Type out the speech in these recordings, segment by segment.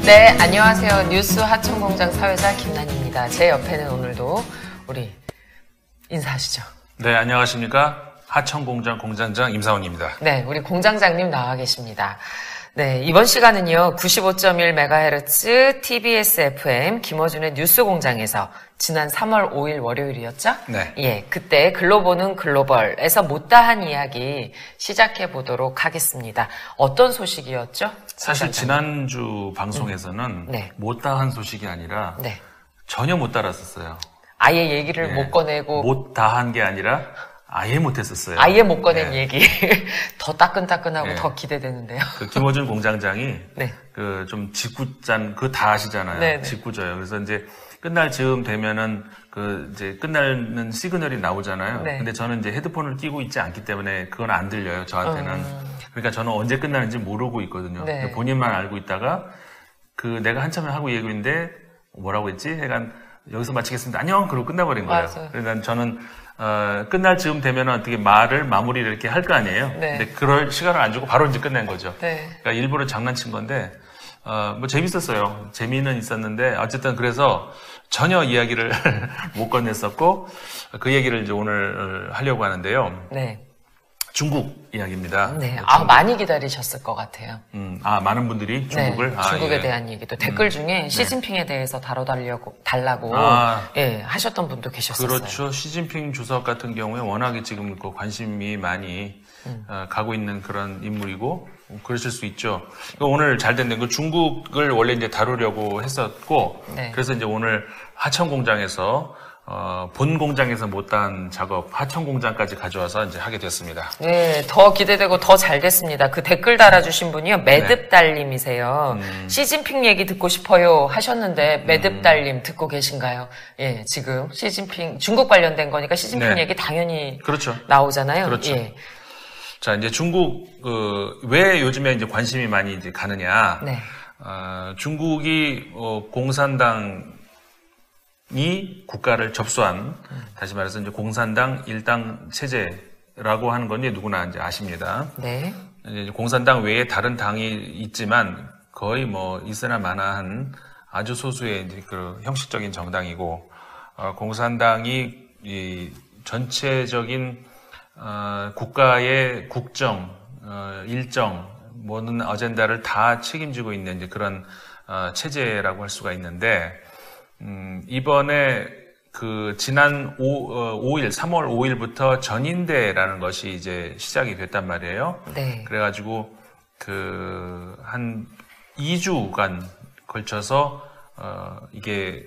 네, 안녕하세요. 뉴스 하천공장 사회자 김난희입니다. 제 옆에는 오늘도 우리 인사하시죠. 네, 안녕하십니까. 하천공장 공장장 임사원입니다. 네, 우리 공장장님 나와 계십니다. 네, 이번 시간은요, 95.1MHz TBS FM 김어준의 뉴스공장에서 지난 3월 5일 월요일이었죠? 네. 예, 그때 글로보는 글로벌에서 못다한 이야기 시작해 보도록 하겠습니다. 어떤 소식이었죠? 사실 공장장님? 지난주 방송에서는 네. 못다한 소식이 아니라 네. 전혀 못 달았었어요. 아예 얘기를 네. 못 꺼내고 못다한 게 아니라 아예 못했었어요. 아예 못 꺼낸 네. 얘기. 더 따끈따끈하고 네. 더 기대되는데요. 그 김어준 공장장이 네. 그 좀 직구짠 그 다 아시잖아요. 네, 네. 직구져요. 그래서 이제 끝날 즈음 되면은 그 이제 끝나는 시그널이 나오잖아요. 네. 근데 저는 이제 헤드폰을 끼고 있지 않기 때문에 그건 안 들려요. 저한테는. 그러니까 저는 언제 끝나는지 모르고 있거든요. 네. 근데 본인만 알고 있다가 그 내가 한참 하고 얘기인데 뭐라고 했지? 약간 여기서 마치겠습니다. 안녕. 그러고 끝나버린 거예요. 맞아요. 그러니까 저는 끝날 즈음 되면 어떻게 말을 마무리를 이렇게 할 거 아니에요. 네. 근데 그럴 시간을 안 주고 바로 이제 끝낸 거죠. 네. 그러니까 일부러 장난친 건데 뭐 재밌었어요. 재미는 있었는데 어쨌든 그래서 전혀 이야기를 못 건넸었고 그 얘기를 이제 오늘 하려고 하는데요. 네. 중국 이야기입니다. 네. 중국. 아, 많이 기다리셨을 것 같아요. 많은 분들이 중국을 네. 중국에 예. 대한 얘기도 댓글 중에 시진핑에 대해서 달라고 아. 예, 하셨던 분도 계셨어요. 그렇죠. 시진핑 주석 같은 경우에 워낙에 지금 그 관심이 많이 가고 있는 그런 인물이고 그러실 수 있죠. 오늘 잘 됐는 거 중국을 원래 이제 다루려고 했었고 네. 그래서 이제 오늘 하천 공장에서 본 공장에서 못한 작업 하천 공장까지 가져와서 이제 하게 됐습니다. 네, 더 기대되고 더 잘 됐습니다. 그 댓글 달아주신 분이요, 매듭달님이세요. 시진핑 얘기 듣고 싶어요 하셨는데, 매듭달님 듣고 계신가요? 예, 지금 시진핑, 중국 관련된 거니까 시진핑 네. 얘기 당연히 그렇죠. 나오잖아요. 그렇죠. 예. 자, 이제 중국, 왜 요즘에 이제 관심이 많이 이제 가느냐. 네. 중국이, 공산당이 국가를 접수한, 다시 말해서 이제 공산당 일당 체제라고 하는 건 이제 누구나 이제 아십니다. 네. 이제 공산당 외에 다른 당이 있지만 거의 뭐 있으나 마나한 아주 소수의 이제 그 형식적인 정당이고, 공산당이 이 전체적인 국가의 국정, 일정, 모든 어젠다를 다 책임지고 있는 이제 그런 체제라고 할 수가 있는데, 이번에 그 지난 3월 5일부터 전인대라는 것이 이제 시작이 됐단 말이에요. 네. 그래가지고 그 한 2주간 걸쳐서 이게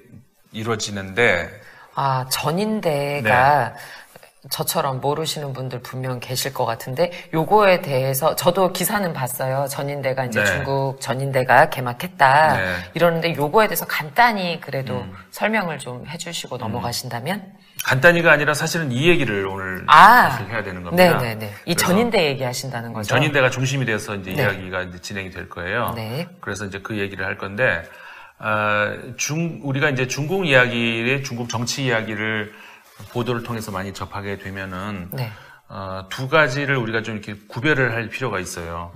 이루어지는데, 아, 전인대가 네. 저처럼 모르시는 분들 분명 계실 것 같은데, 요거에 대해서, 저도 기사는 봤어요. 전인대가 이제 네. 중국 전인대가 개막했다. 네. 이러는데 요거에 대해서 간단히 그래도 설명을 좀 해주시고 넘어가신다면? 간단히가 아니라 사실은 이 얘기를 오늘 아. 사실 해야 되는 겁니다. 네네네. 이 그래서 전인대 얘기하시다는 거죠? 전인대가 중심이 돼서 이제 네. 이야기가 이제 진행이 될 거예요. 네. 그래서 이제 그 얘기를 할 건데, 우리가 이제 중국 이야기의 중국 정치 이야기를 보도를 통해서 많이 접하게 되면은, 네. 두 가지를 우리가 좀 이렇게 구별을 할 필요가 있어요.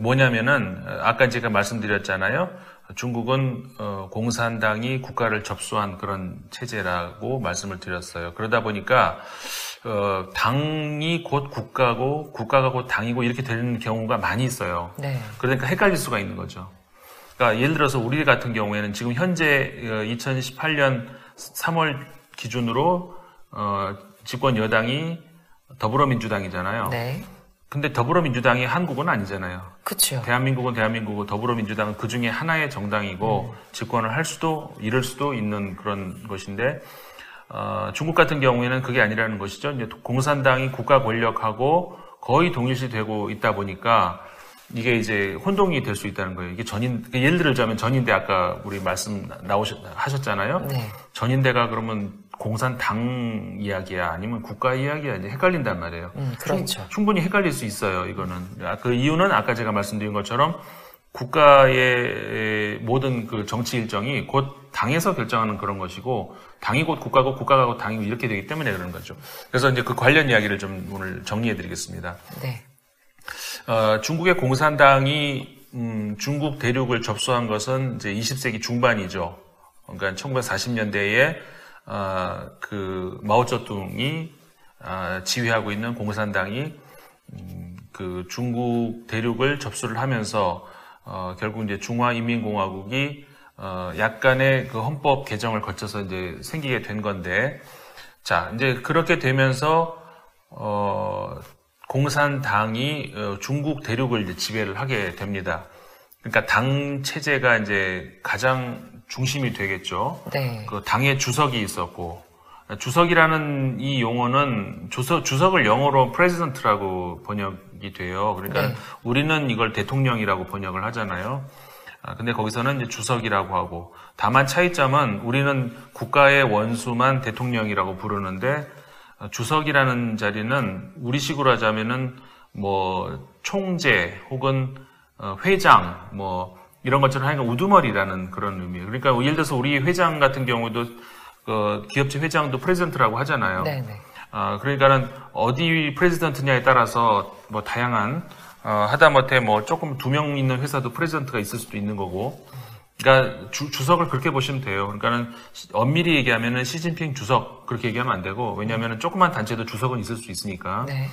뭐냐면은, 아까 제가 말씀드렸잖아요. 중국은, 공산당이 국가를 접수한 그런 체제라고 말씀을 드렸어요. 그러다 보니까, 당이 곧 국가고, 국가가 곧 당이고 이렇게 되는 경우가 많이 있어요. 네. 그러니까 헷갈릴 수가 있는 거죠. 그러니까 예를 들어서 우리 같은 경우에는 지금 현재 2018년 3월 기준으로 집권 여당이 더불어민주당이잖아요. 네. 근데 더불어민주당이 한국은 아니잖아요. 그쵸. 대한민국은 대한민국이고 더불어민주당은 그 중에 하나의 정당이고 집권을 할 수도 이룰 수도 있는 그런 것인데 중국 같은 경우에는 그게 아니라는 것이죠. 이제 공산당이 국가 권력하고 거의 동일시되고 있다 보니까 이게 이제 혼동이 될 수 있다는 거예요. 이게 예를 들자면 전인대 아까 우리 하셨잖아요. 네. 전인대가 그러면 공산당 이야기야 아니면 국가 이야기야 이제 헷갈린단 말이에요. 그렇죠. 충분히 헷갈릴 수 있어요. 이거는 그 이유는 아까 제가 말씀드린 것처럼 국가의 모든 그 정치 일정이 곧 당에서 결정하는 그런 것이고 당이 곧 국가고 국가가 곧 당이고 이렇게 되기 때문에 그런 거죠. 그래서 이제 그 관련 이야기를 좀 오늘 정리해드리겠습니다. 네. 중국의 공산당이 중국 대륙을 접수한 것은 이제 20세기 중반이죠. 그러니까 1940년대에 그 마오쩌둥이 지휘하고 있는 공산당이 그 중국 대륙을 접수를 하면서 결국 이제 중화인민공화국이 약간의 그 헌법 개정을 거쳐서 이제 생기게 된 건데, 자, 이제 그렇게 되면서 공산당이 중국 대륙을 이제 지배를 하게 됩니다. 그러니까 당 체제가 이제 가장 중심이 되겠죠. 네. 그 당의 주석이 있었고, 주석이라는 이 용어는 주석을 영어로 president라고 번역이 돼요. 그러니까 네. 우리는 이걸 대통령이라고 번역을 하잖아요. 근데 거기서는 이제 주석이라고 하고, 다만 차이점은 우리는 국가의 원수만 대통령이라고 부르는데, 주석이라는 자리는 우리식으로 하자면은 뭐 총재 혹은 회장 뭐 이런 것처럼 하니까 우두머리라는 그런 의미예요. 그러니까 예를 들어서 우리 회장 같은 경우도 기업체 회장도 프레지던트라고 하잖아요. 네네. 그러니까는 어디 프레지던트냐에 따라서 뭐 다양한 하다못해 뭐 조금 2명 있는 회사도 프레지던트가 있을 수도 있는 거고. 그러니까 주석을 그렇게 보시면 돼요. 그러니까는 엄밀히 얘기하면은 시진핑 주석 그렇게 얘기하면 안 되고, 왜냐하면은 조그만 단체도 주석은 있을 수 있으니까. 네.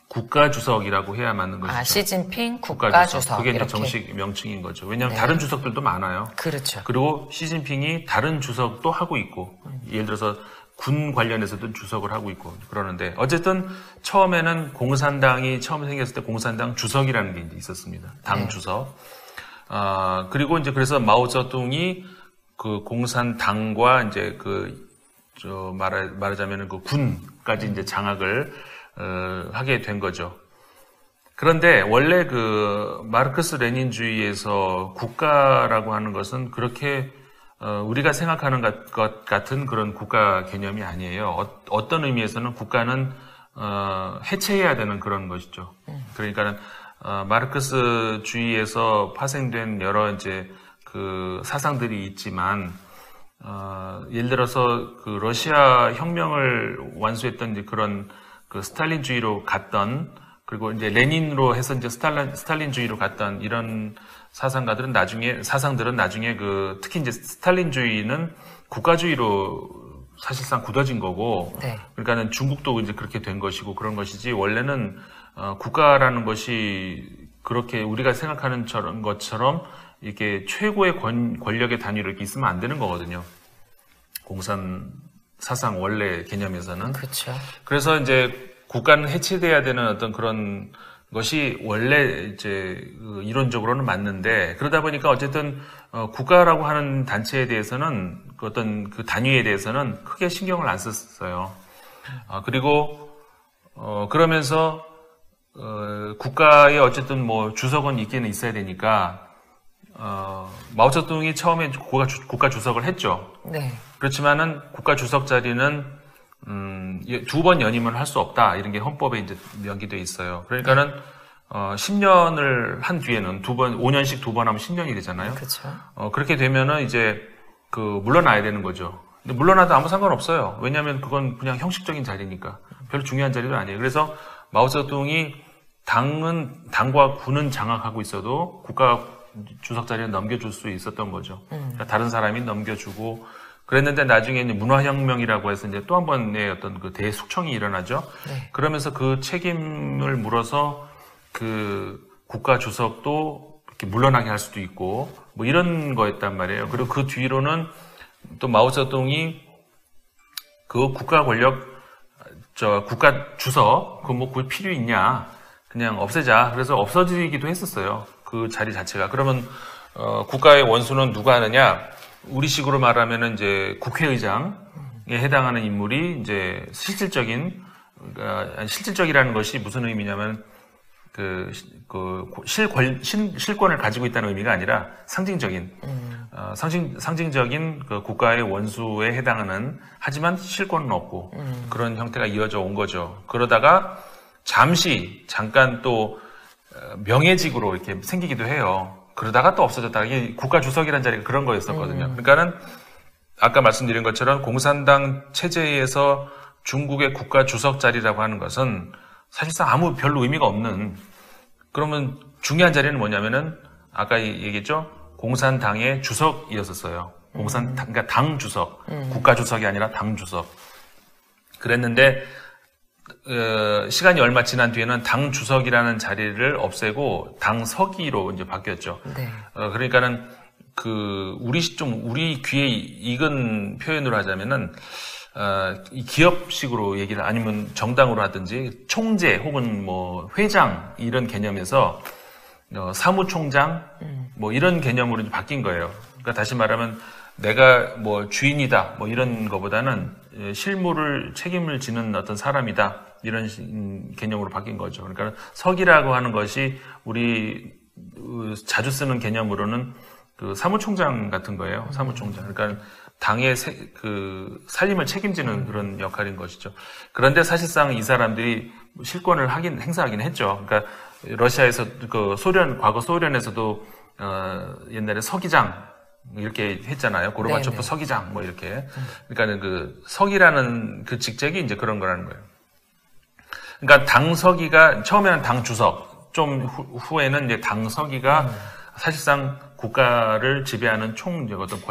국가 주석이라고 해야 맞는 것이죠. 시진핑 국가 주석. 그게 이제 이렇게. 정식 명칭인 거죠. 왜냐하면 네. 다른 주석들도 많아요. 그렇죠. 그리고 시진핑이 다른 주석도 하고 있고, 예를 들어서 군 관련해서도 주석을 하고 있고 그러는데, 어쨌든 처음에는 공산당이 처음 생겼을 때 공산당 주석이라는 게 이제 있었습니다. 당 네. 주석. 그리고 이제 그래서 마오쩌둥이 그 공산당과 이제 말하자면은 그 군까지 이제 장악을 하게 된 거죠. 그런데 원래 그 마르크스 레닌주의에서 국가라고 하는 것은 그렇게 우리가 생각하는 것 같은 그런 국가 개념이 아니에요. 어떤 의미에서는 국가는 해체해야 되는 그런 것이죠. 그러니까는 마르크스주의에서 파생된 여러 이제 그 사상들이 있지만, 예를 들어서 그 러시아 혁명을 완수했던 이제 그런 그 스탈린주의로 갔던, 그리고 이제 레닌으로 해서 이제 스탈린주의로 갔던 이런 사상들은 나중에 특히 이제 스탈린주의는 국가주의로 사실상 굳어진 거고, 네. 그러니까는 중국도 이제 그렇게 된 것이고 그런 것이지, 원래는 국가라는 것이 그렇게 우리가 생각하는 것처럼 이렇게 최고의 권력의 단위로 이렇게 있으면 안 되는 거거든요. 공산 사상 원래 개념에서는. 그렇죠. 그래서 이제 국가는 해체돼야 되는 어떤 그런 것이 원래 이제 이론적으로는 맞는데, 그러다 보니까 어쨌든 국가라고 하는 단체에 대해서는 어떤 그 단위에 대해서는 크게 신경을 안 썼어요. 그리고 그러면서 국가에 어쨌든 뭐 주석은 있기는 있어야 되니까 마오쩌둥이 처음에 국가 주석을 했죠. 네. 그렇지만은 국가 주석 자리는 2번 연임을 할 수 없다, 이런 게 헌법에 이제 명기돼 있어요. 그러니까는 10년을 한 뒤에는 5년씩 2번 하면 10년이 되잖아요. 그렇죠. 그렇게 되면은 이제 물러나야 되는 거죠. 근데 물러나도 아무 상관없어요. 왜냐하면 그건 그냥 형식적인 자리니까 별로 중요한 자리도 아니에요. 그래서 마오쩌둥이 당과 군은 장악하고 있어도 국가 주석 자리는 넘겨줄 수 있었던 거죠. 그러니까 다른 사람이 넘겨주고 그랬는데, 나중에 이제 문화혁명이라고 해서 이제 또 한 번의 어떤 그 대숙청이 일어나죠. 네. 그러면서 그 책임을 물어서 그 국가 주석도 이렇게 물러나게 할 수도 있고 뭐 이런 거였단 말이에요. 그리고 그 뒤로는 또 마오쩌둥이 그 국가 권력, 국가 주석, 그거 필요 있냐, 그냥 없애자. 그래서 없어지기도 했었어요. 그 자리 자체가. 그러면 국가의 원수는 누가 하느냐? 우리식으로 말하면은 이제 국회의장에 해당하는 인물이 이제 실질적이라는 것이 무슨 의미냐면 실권을 가지고 있다는 의미가 아니라 상징적인 그 국가의 원수에 해당하는, 하지만 실권은 없고 그런 형태가 이어져 온 거죠. 그러다가 잠깐 또 명예직으로 이렇게 생기기도 해요. 그러다가 또 없어졌다가, 이게 국가 주석이라는 자리가 그런 거였었거든요. 그러니까는 아까 말씀드린 것처럼 공산당 체제에서 중국의 국가 주석 자리라고 하는 것은 사실상 별로 의미가 없는, 그러면 중요한 자리는 뭐냐면은 아까 얘기했죠. 공산당의 주석이었었어요. 그러니까 당 주석, 국가 주석이 아니라 당 주석. 그랬는데 시간이 얼마 지난 뒤에는 당 주석이라는 자리를 없애고 당 서기로 이제 바뀌었죠. 네. 그러니까는 우리 귀에 익은 표현으로 하자면은 이 기업식으로 얘기를 아니면 정당으로 하든지 총재 혹은 뭐 회장 이런 개념에서 사무총장 뭐 이런 개념으로 이제 바뀐 거예요. 그러니까 다시 말하면 내가 뭐 주인이다 뭐 이런 거보다는 실무를 책임을 지는 어떤 사람이다 이런 개념으로 바뀐 거죠. 그러니까 서기라고 하는 것이 우리 자주 쓰는 개념으로는 그 사무총장 같은 거예요. 사무총장. 그러니까 당의 살림을 책임지는 그런 역할인 것이죠. 그런데 사실상 이 사람들이 실권을 행사하긴 했죠. 그러니까 러시아에서 과거 소련에서도 옛날에 서기장 이렇게 했잖아요. 고르바초프 서기장 뭐 이렇게. 그러니까는 그 서기라는 그 직책이 이제 그런 거라는 거예요. 그러니까 당 서기가 처음에는 당 주석, 좀 후에는 이제 당 서기가 사실상 국가를 지배하는 어떤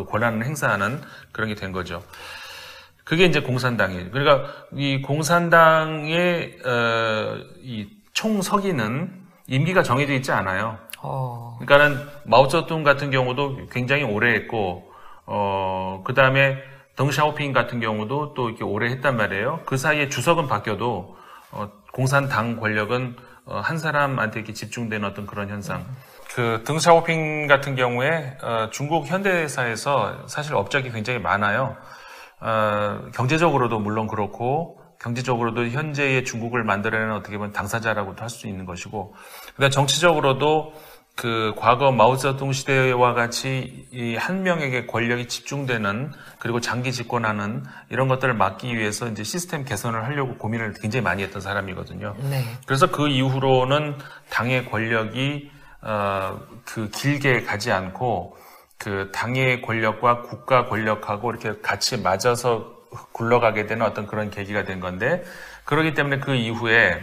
권한을 행사하는 그런 게 된 거죠. 그게 이제 공산당이에요. 그러니까 이 공산당의 이 총서기는 임기가 정해져 있지 않아요. 그러니까는 마오쩌둥 같은 경우도 굉장히 오래 했고, 그 다음에 덩샤오핑 같은 경우도 또 이렇게 오래 했단 말이에요. 그 사이에 주석은 바뀌어도 공산당 권력은 한 사람한테 이렇게 집중되는 어떤 그런 현상. 그 덩샤오핑 같은 경우에 중국 현대사에서 사실 업적이 굉장히 많아요. 경제적으로도 물론 그렇고 경제적으로도 현재의 중국을 만들어내는 어떻게 보면 당사자라고도 할 수 있는 것이고, 그다음 정치적으로도 그 과거 마오쩌둥 시대와 같이 이 한 명에게 권력이 집중되는 그리고 장기 집권하는 이런 것들을 막기 위해서 이제 시스템 개선을 하려고 고민을 굉장히 많이 했던 사람이거든요. 네. 그래서 그 이후로는 당의 권력이 길게 가지 않고 그 당의 권력과 국가 권력하고 이렇게 같이 맞아서 굴러가게 되는 어떤 그런 계기가 된 건데, 그렇기 때문에 그 이후에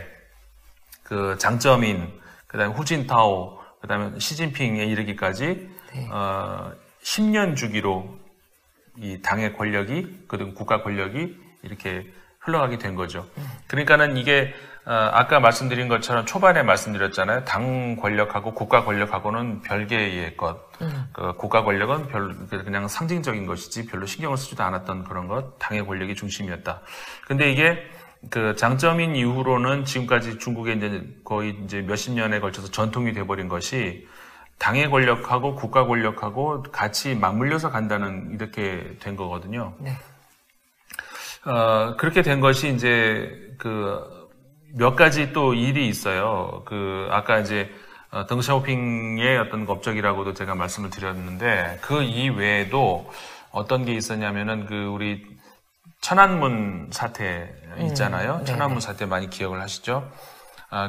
그 장쩌민, 그다음에 후진타오, 그다음에 시진핑에 이르기까지 10년 주기로 이 당의 권력이 그리고 국가 권력이 이렇게 흘러가게 된 거죠. 그러니까는 이게 아까 말씀드린 것처럼 초반에 말씀드렸잖아요. 당 권력하고 국가 권력하고는 별개의 것. 그 국가 권력은 그냥 상징적인 것이지 별로 신경을 쓰지도 않았던 그런 것. 당의 권력이 중심이었다. 근데 이게 그 장쩌민 이후로는 지금까지 중국에 이제 거의 이제 몇십 년에 걸쳐서 전통이 돼버린 것이 당의 권력하고 국가 권력하고 같이 맞물려서 간다는 이렇게 된 거거든요. 네. 그렇게 된 것이 이제 몇 가지 또 일이 있어요. 아까 이제 덩샤오핑의 어떤 업적이라고도 제가 말씀을 드렸는데, 그 이외에도 어떤 게 있었냐면은 우리 천안문 사태 있잖아요. 천안문 사태 많이 기억을 하시죠?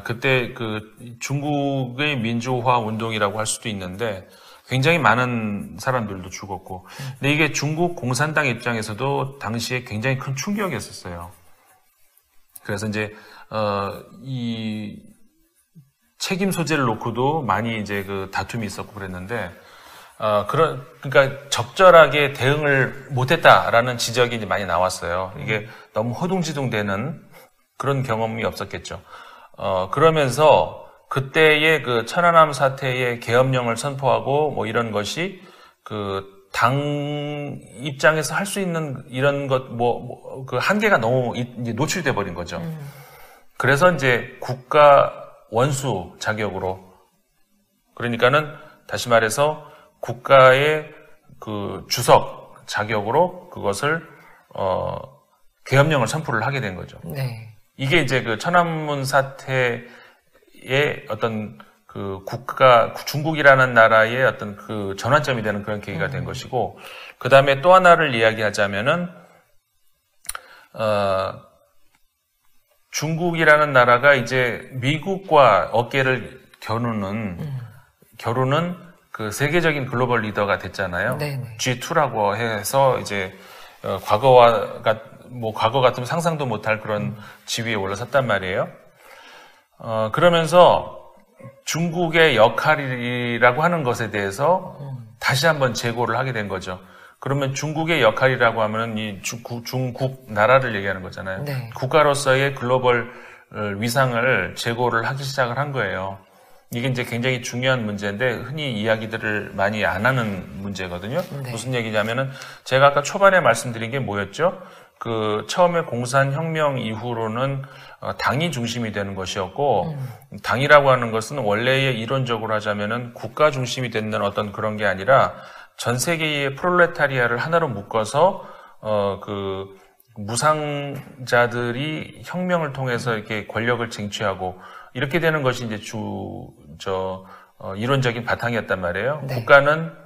그때 중국의 민주화 운동이라고 할 수도 있는데 굉장히 많은 사람들도 죽었고, 근데 이게 중국 공산당 입장에서도 당시에 굉장히 큰 충격이었었어요. 그래서 이제 이 책임 소재를 놓고도 많이 이제 다툼이 있었고 그랬는데, 그러니까 적절하게 대응을 못했다라는 지적이 이제 많이 나왔어요. 이게 너무 허둥지둥되는 그런 경험이 없었겠죠. 그러면서 그때의 천안함 사태의 계엄령을 선포하고 뭐 이런 것이 당 입장에서 할 수 있는 이런 것 그 한계가 너무 이제 노출돼 버린 거죠. 그래서 이제 국가 원수 자격으로, 그러니까는 다시 말해서 국가의 주석 자격으로 그것을 계엄령을 선포를 하게 된 거죠. 네. 이게 이제 천안문 사태의 어떤 중국이라는 나라의 어떤 전환점이 되는 그런 계기가 된 것이고, 그 다음에 또 하나를 이야기하자면은, 중국이라는 나라가 이제 미국과 어깨를 겨루는 세계적인 글로벌 리더가 됐잖아요. 네네. G2라고 해서 이제 과거 같으면 상상도 못할 그런 지위에 올라섰단 말이에요. 그러면서 중국의 역할이라고 하는 것에 대해서 다시 한번 재고를 하게 된 거죠. 그러면 중국의 역할이라고 하면 이 중국 나라를 얘기하는 거잖아요. 네. 국가로서의 글로벌 위상을 재고를 하기 시작을 한 거예요. 이게 이제 굉장히 중요한 문제인데 흔히 이야기들을 많이 안 하는 문제거든요. 네. 무슨 얘기냐면은 제가 아까 초반에 말씀드린 게 뭐였죠? 처음에 공산혁명 이후로는 당이 중심이 되는 것이었고, 당이라고 하는 것은 원래의 이론적으로 하자면은 국가 중심이 되는 어떤 그런 게 아니라 전 세계의 프롤레타리아를 하나로 묶어서, 무상자들이 혁명을 통해서 이렇게 권력을 쟁취하고, 이렇게 되는 것이 이제 이론적인 바탕이었단 말이에요. 네. 국가는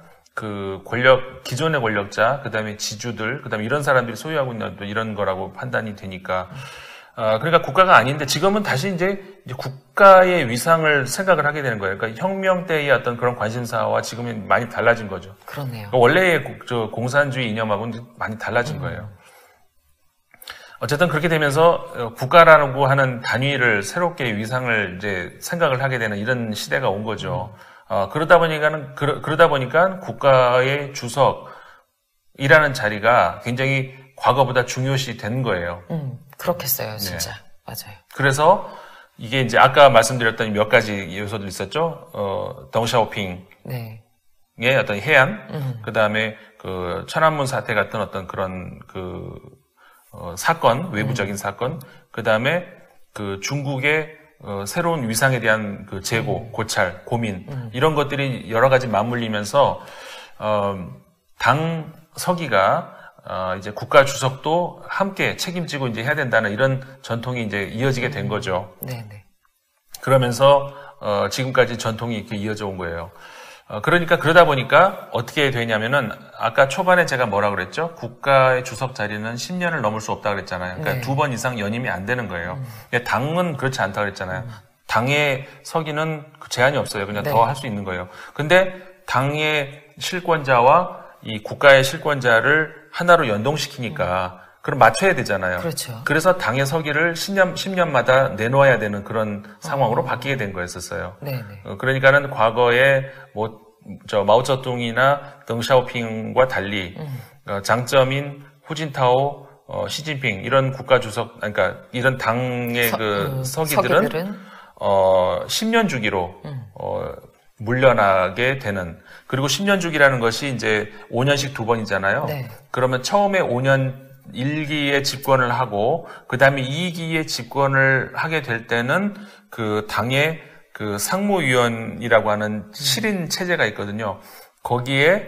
기존의 권력자, 그 다음에 지주들, 그 다음에 이런 사람들이 소유하고 있는 이런 거라고 판단이 되니까. 그러니까 국가가 아닌데 지금은 다시 이제 국가의 위상을 생각을 하게 되는 거예요. 그러니까 혁명 때의 어떤 그런 관심사와 지금은 많이 달라진 거죠. 그렇네요. 그러니까 원래의 공산주의 이념하고는 많이 달라진 거예요. 어쨌든 그렇게 되면서 국가라고 하는 단위를 새롭게 위상을 이제 생각을 하게 되는 이런 시대가 온 거죠. 그러다 보니까 국가의 주석이라는 자리가 굉장히 과거보다 중요시 된 거예요. 그렇겠어요, 진짜. 네. 맞아요. 그래서 이게 이제 아까 말씀드렸던 몇 가지 요소들 있었죠. 덩샤오핑의 네. 어떤 해안, 그 다음에 천안문 사태 같은 어떤 그런 사건, 외부적인 사건, 그 다음에 중국의 새로운 위상에 대한 재고, 고찰, 고민, 이런 것들이 여러 가지 맞물리면서, 당 서기가, 이제 국가 주석도 함께 책임지고 이제 해야 된다는 이런 전통이 이제 이어지게 된 거죠. 네네. 그러면서, 지금까지 전통이 이렇게 이어져 온 거예요. 그러다 보니까 어떻게 되냐면은 아까 초반에 제가 뭐라 그랬죠? 국가의 주석 자리는 10년을 넘을 수 없다 그랬잖아요. 그러니까 네. 2번 이상 연임이 안 되는 거예요. 당은 그렇지 않다 그랬잖아요. 당의 서기는 제한이 없어요. 그냥 네. 더 할 수 있는 거예요. 근데 당의 실권자와 이 국가의 실권자를 하나로 연동시키니까 그럼 맞춰야 되잖아요. 그렇죠. 그래서 당의 서기를 10년마다 내놓아야 되는 그런 상황으로 바뀌게 된 거였었어요. 네네. 그러니까는 과거에 마오쩌둥이나 덩샤오핑과 달리 장점인 후진타오, 시진핑 이런 국가 주석, 그러니까 이런 당의 서기들은 10년 주기로 물려나게 되는, 그리고 10년 주기라는 것이 이제 5년씩 2번이잖아요. 네. 그러면 처음에 5년 1기에 집권을 하고 그 다음에 2기에 집권을 하게 될 때는 당의 상무위원이라고 하는 실인 체제가 있거든요. 거기에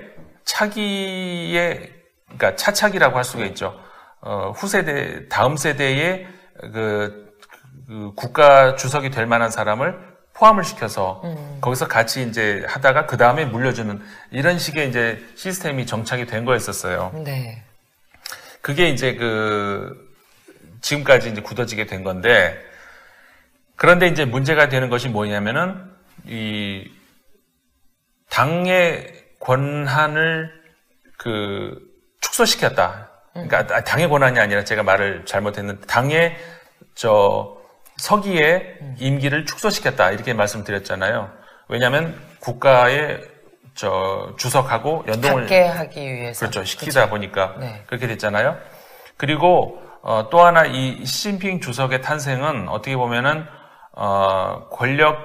그러니까 차차기라고 할 수가 있죠. 후세대, 다음 세대의 국가 주석이 될 만한 사람을 포함을 시켜서 거기서 같이 이제 하다가 그 다음에 물려주는 이런 식의 이제 시스템이 정착이 된 거였었어요. 네. 그게 이제 지금까지 이제 굳어지게 된 건데, 그런데 이제 문제가 되는 것이 뭐냐면은, 이, 당의 권한을 축소시켰다. 그러니까 당의 권한이 아니라 제가 말을 잘못했는데, 당의 서기의 임기를 축소시켰다. 이렇게 말씀드렸잖아요. 왜냐하면 국가의 주석하고 연동을 닿게 하기 위해서 그렇죠. 시키다 보니까 네. 그렇게 됐잖아요. 그리고 또 하나 이 시진핑 주석의 탄생은 어떻게 보면은 권력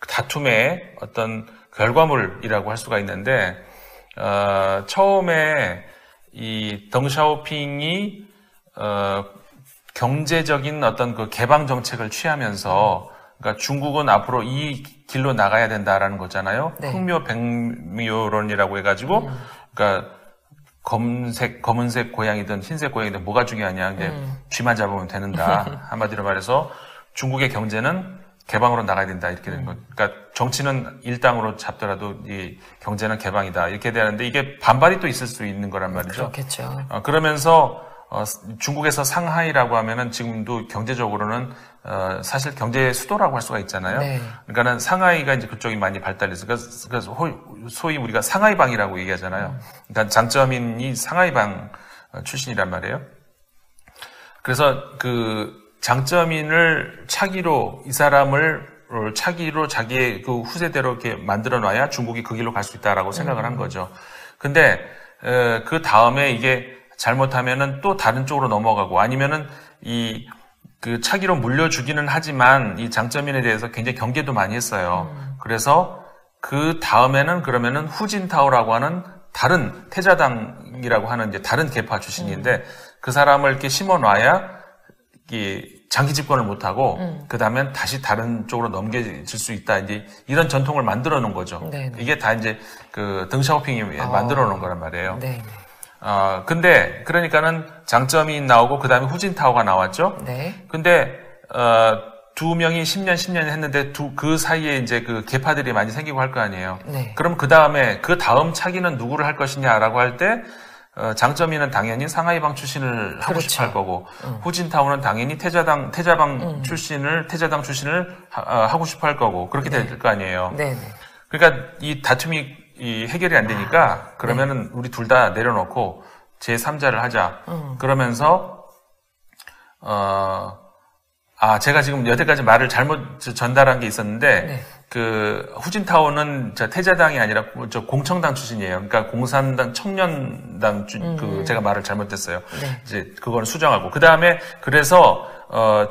다툼의 어떤 결과물이라고 할 수가 있는데, 처음에 이 덩샤오핑이 경제적인 어떤 개방 정책을 취하면서, 그러니까 중국은 앞으로 이 길로 나가야 된다라는 거잖아요. 네. 흑묘 백묘론이라고 해가지고, 그러니까 검은색 고양이든 흰색 고양이든 뭐가 중요하냐. 근데 쥐만 잡으면 되는다. 한마디로 말해서 중국의 경제는 개방으로 나가야 된다. 이렇게 되는 거. 그러니까 정치는 일당으로 잡더라도 이 경제는 개방이다. 이렇게 되는데 이게 반발이 또 있을 수 있는 거란 말이죠. 그렇겠죠. 그러면서 중국에서 상하이라고 하면은 지금도 경제적으로는 사실 경제 수도라고 할 수가 있잖아요. 네. 그러니까는 상하이가 이제 그쪽이 많이 발달해서 그래서 소위 우리가 상하이방이라고 얘기하잖아요. 그러니까 장점인이 상하이방 출신이란 말이에요. 그래서 장점인을 차기로 이 사람을 차기로 자기의 그 후세대로 이렇게 만들어 놔야 중국이 그 길로 갈 수 있다라고 생각을 한 거죠. 근데 그 다음에 이게 잘못하면은 또 다른 쪽으로 넘어가고 아니면은 그 차기로 물려주기는 하지만 이 장점인에 대해서 굉장히 경계도 많이 했어요. 그래서 그 다음에는 그러면은 후진타오라고 하는 다른 태자당이라고 하는 이제 다른 계파 출신인데 그 사람을 이렇게 심어 놔야 장기 집권을 못 하고 그 다음엔 다시 다른 쪽으로 넘겨질 수 있다. 이제 이런 전통을 만들어 놓은 거죠. 네네. 이게 다 이제 그 덩샤오핑이 만들어 놓은 거란 말이에요. 네. 근데 그러니까는 장점이 나오고 그 다음에 후진타오가 나왔죠. 네. 근데 두 명이 10년 했는데 그 사이에 이제 그 계파들이 많이 생기고 할 거 아니에요. 네. 그럼 그 다음 차기는 누구를 할 것이냐라고 할 때 장점이는 당연히 상하이방 출신을 하고 그렇죠. 싶어 할 거고 후진타오는 당연히 태자당 출신을 하고 싶어 할 거고 그렇게 될 거 아니에요. 네. 그러니까 이 다툼이 해결이 안 되니까 그러면은 우리 둘 다 내려놓고 제3자를 하자. 그러면서 제가 지금 여태까지 말을 잘못 전달한 게 있었는데 네. 그 후진타오는 태자당이 아니라 공청당 출신이에요. 그러니까 공산당 청년당 제가 말을 잘못했어요. 네. 이제 그거는 수정하고 그다음에 그래서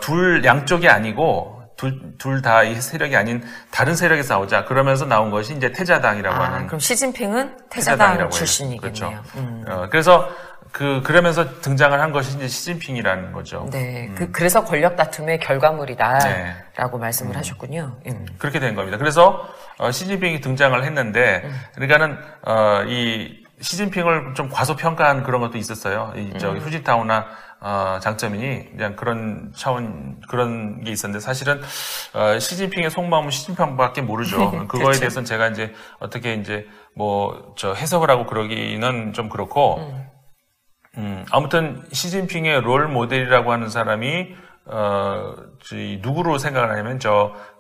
둘 양쪽이 아니고 둘 다 이 세력이 아닌 다른 세력에서 싸우자. 그러면서 나온 것이 이제 태자당이라고 하는. 그럼 시진핑은 태자당 출신이겠네요. 그렇죠. 그래서 그러면서 등장을 한 것이 이제 시진핑이라는 거죠. 네. 그래서 권력 다툼의 결과물이다라고 네. 말씀을 하셨군요. 그렇게 된 겁니다. 그래서 시진핑이 등장을 했는데 그러니까는 이 시진핑을 좀 과소평가한 그런 것도 있었어요. 후진타오나 장점인이 그냥 그런 게 있었는데 사실은 시진핑의 속마음은 시진핑밖에 모르죠. 그거에 그렇죠. 대해서는 제가 이제 어떻게 이제 해석을 하고 그러기는 좀 그렇고 아무튼 시진핑의 롤 모델이라고 하는 사람이 누구로 생각을 하냐면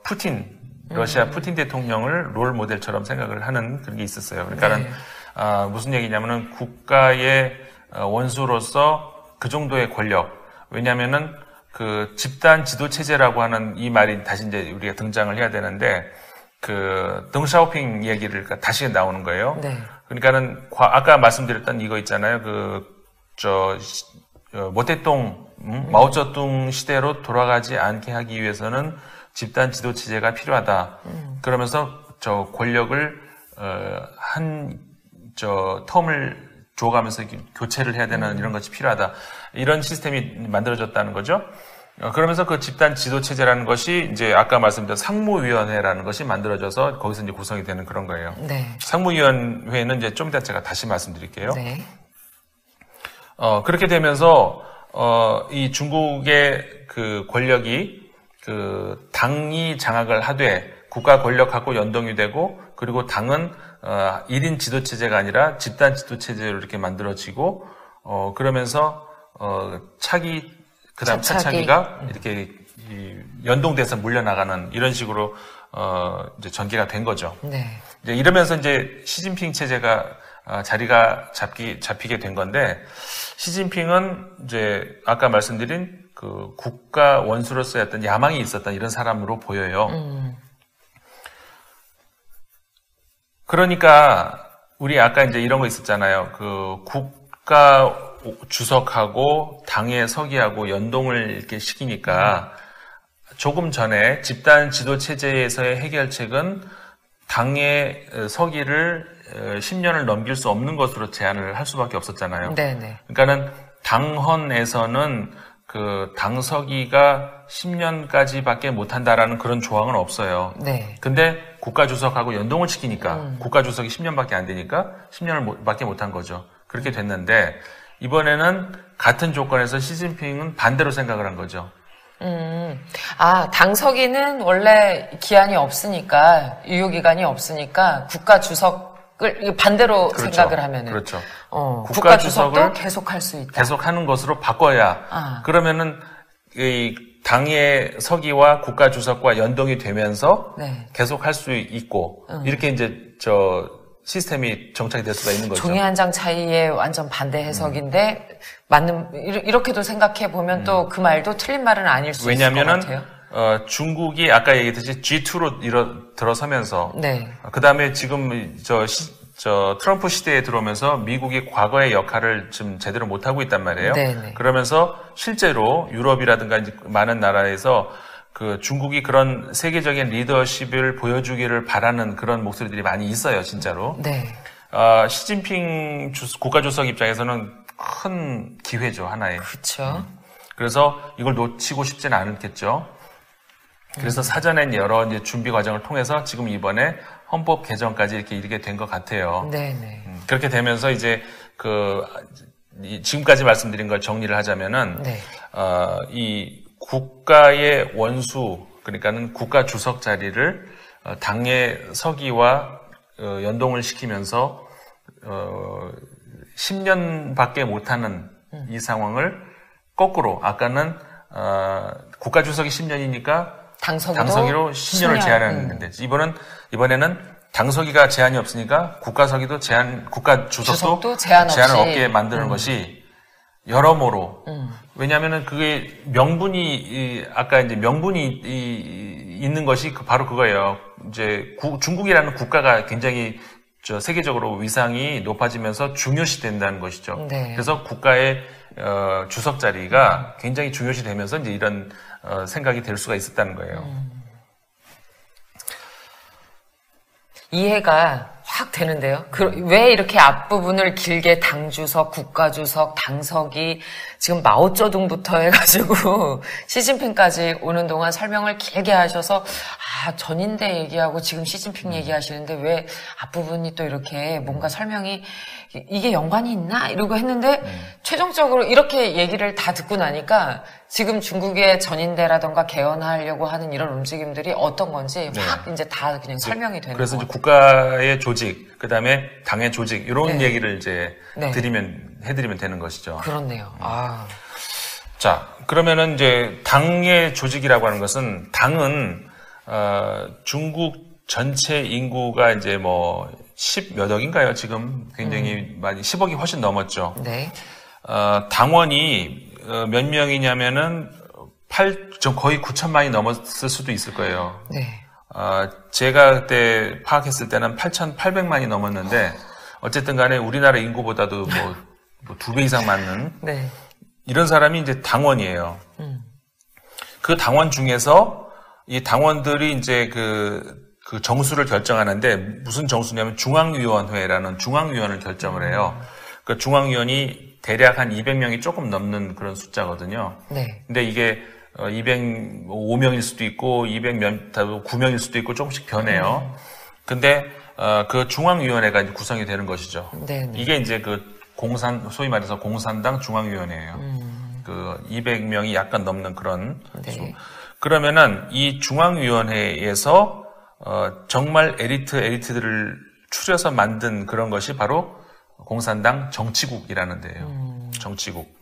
푸틴 러시아 푸틴 대통령을 롤 모델처럼 생각을 하는 그런 게 있었어요. 그러니까는 무슨 얘기냐면은 국가의 원수로서 그 정도의 권력. 왜냐면은 그 집단 지도 체제라고 하는 이 말이 다시 이제 우리가 등장을 해야 되는데 그 덩샤오핑 얘기를 다시 나오는 거예요. 네. 그러니까는 아까 말씀드렸던 이거 있잖아요. 모태똥 마오쩌둥 시대로 돌아가지 않게 하기 위해서는 집단 지도 체제가 필요하다. 그러면서 권력을 텀을 줘가면서 교체를 해야 되는 이런 것이 필요하다. 이런 시스템이 만들어졌다는 거죠. 그러면서 그 집단 지도 체제라는 것이 이제 아까 말씀드린 상무위원회라는 것이 만들어져서 거기서 이제 구성이 되는 그런 거예요. 네. 상무위원회는 이제 좀 이따 제가 다시 말씀드릴게요. 네. 그렇게 되면서 이 중국의 그 권력이 그 당이 장악을 하되 국가 권력하고 연동이 되고 그리고 당은 1인 지도 체제가 아니라 집단 지도 체제로 이렇게 만들어지고 그러면서 그다음 차차기가 이렇게 연동돼서 물려나가는 이런 식으로 이제 전개가 된 거죠. 네. 이제 이러면서 이제 시진핑 체제가 자리가 잡히게 된 건데 시진핑은 이제 아까 말씀드린 그 국가 원수로서의 어떤 야망이 있었던 이런 사람으로 보여요. 그러니까 우리 아까 이제 이런 거 있었잖아요. 그 국가 주석하고 당의 서기하고 연동을 이렇게 시키니까 조금 전에 집단 지도 체제에서의 해결책은 당의 서기를 10년을 넘길 수 없는 것으로 제한을 할 수밖에 없었잖아요. 네네. 그러니까는 당헌에서는 그 당서기가 10년까지밖에 못한다라는 그런 조항은 없어요. 네. 근데 국가주석하고 연동을 시키니까 국가주석이 10년밖에 안 되니까 10년을 밖에 못한 거죠. 그렇게 됐는데 이번에는 같은 조건에서 시진핑은 반대로 생각을 한 거죠. 당서기는 원래 기한이 없으니까 유효기간이 없으니까 국가주석을 반대로 그렇죠. 생각을 하면은 그렇죠. 국가주석도 계속할 수 있다. 계속하는 것으로 바꿔야 그러면은 이 당의 서기와 국가주석과 연동이 되면서 네. 계속할 수 있고 이렇게 이제 시스템이 정착이 될 수가 있는 거죠. 종이 한 장 차이에 완전 반대 해석인데 맞는 이렇게도 생각해 보면 또 그 말도 틀린 말은 아닐 수 있을 것 같아요. 중국이 아까 얘기했듯이 G2로 들어서면서 네. 그다음에 지금 저 트럼프 시대에 들어오면서 미국이 과거의 역할을 지금 제대로 못 하고 있단 말이에요. 네네. 그러면서 실제로 유럽이라든가 이제 많은 나라에서 그 중국이 그런 세계적인 리더십을 보여주기를 바라는 그런 목소리들이 많이 있어요, 진짜로. 네. 시진핑 국가주석 입장에서는 큰 기회죠, 하나의. 그렇죠. 그래서 이걸 놓치고 싶지는 않겠죠. 그래서 사전엔 여러 이제 준비 과정을 통해서 지금 이번에 헌법 개정까지 이렇게 이르게 된 것 같아요. 네네. 그렇게 되면서 이제 지금까지 말씀드린 걸 정리를 하자면은 네. 이 국가의 원수, 그러니까는 국가 주석 자리를 당의 서기와 연동을 시키면서 10년밖에 못하는 이 상황을 거꾸로 아까는 국가 주석이 10년이니까 당서기로 10년을 제한하는데 이번에는 당서기가 제한이 없으니까 국가 주석도 제한을 없게 만드는 것이 여러모로 왜냐하면은 그게 명분이 아까 이제 명분이 있는 것이 바로 그거예요. 이제 중국이라는 국가가 굉장히 세계적으로 위상이 높아지면서 중요시 된다는 것이죠. 네. 그래서 국가의 주석 자리가 굉장히 중요시 되면서 이제 이런 생각이 될 수가 있었다는 거예요. 이해가 확 되는데요. 왜 이렇게 앞부분을 길게 당주석, 국가주석, 당석이 지금 마오쩌둥부터 해가지고 시진핑까지 오는 동안 설명을 길게 하셔서 전인대 얘기하고 지금 시진핑 얘기하시는데 왜 앞부분이 또 이렇게 뭔가 설명이 이게 연관이 있나? 이러고 했는데 최종적으로 이렇게 얘기를 다 듣고 나니까 지금 중국의 전인대라던가 개헌하려고 하는 이런 움직임들이 어떤 건지 확 이제 다 그냥 설명이 되는 거예요. 그래서 이제 국가의 조직, 그 다음에 당의 조직 이런 얘기를 이제 해드리면 되는 것이죠. 그렇네요. 자, 그러면은 이제 당의 조직이라고 하는 것은 당은 중국 전체 인구가 이제 뭐 10몇 억인가요? 지금 굉장히 많이 10억이 훨씬 넘었죠. 네. 당원이 몇 명이냐면은 거의 9천만이 넘었을 수도 있을 거예요. 네. 제가 그때 파악했을 때는 8,800만이 넘었는데 어쨌든 간에 우리나라 인구보다도 뭐 2배 이상 많은 네. 이런 사람이 이제 당원이에요. 그 당원 중에서 이 당원들이 이제 그 정수를 결정하는데 무슨 정수냐면 중앙위원회라는 중앙위원을 결정을 해요. 그 중앙위원이 대략 한 200명이 조금 넘는 그런 숫자거든요. 네. 근데 이게 205명일 수도 있고 209명일 수도 있고 조금씩 변해요. 근데 그 중앙위원회가 이제 구성이 되는 것이죠. 네. 이게 이제 소위 말해서 공산당 중앙위원회예요. 그 200명이 약간 넘는 그런 수. 그러면은 이 중앙위원회에서 정말 에리트들을 추려서 만든 그런 것이 바로 공산당 정치국이라는 데예요. 정치국.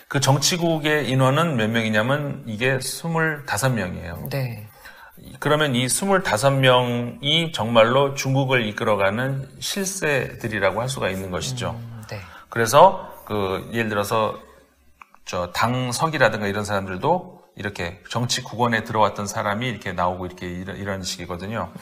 그 정치국의 인원은 몇 명이냐면 이게 25명이에요. 네. 그러면 이 25명이 정말로 중국을 이끌어가는 실세들이라고 할 수가 있는 것이죠. 네. 그래서 예를 들어서 당석이라든가 이런 사람들도 이렇게 정치국원에 들어왔던 사람이 이렇게 나오고 이런 식이거든요.